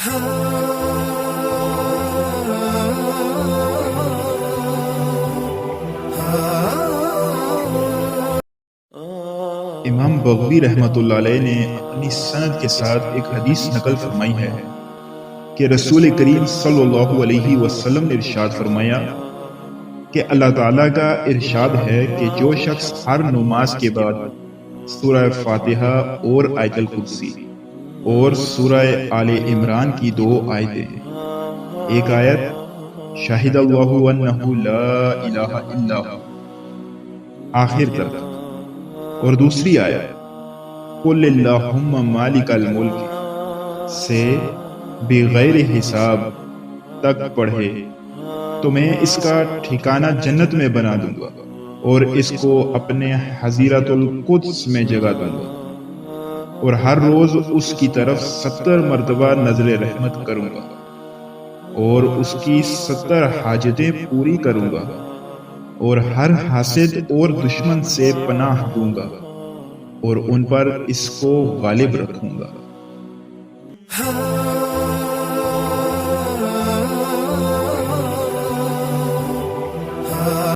امام بغوی رحمۃ اللہ علیہ نے اپنی سند کے ساتھ ایک حدیث نقل فرمائی ہے کہ رسول کریم صلی اللہ علیہ وسلم نے ارشاد فرمایا کہ اللہ تعالیٰ کا ارشاد ہے کہ جو شخص ہر نماز کے بعد سورہ فاتحہ اور آیت الکرسی اور سورہ آل عمران کی 2 آیتیں، ایک آیت شاہد اللہ انہ لا الہ الا ہو آخر تک، اور دوسری آیت قل اللہم مالک الملک سے بغیر حساب تک پڑھے تو میں اس کا ٹھکانہ جنت میں بنا دوں گا اور اس کو اپنے حضیرۃ القدس میں جگہ دوں گا، اور ہر روز اس کی طرف 70 مرتبہ نظر رحمت کروں گا اور اس کی 70 حاجتیں پوری کروں گا، اور ہر حاسد اور دشمن سے پناہ دوں گا اور ان پر اس کو غالب رکھوں گا۔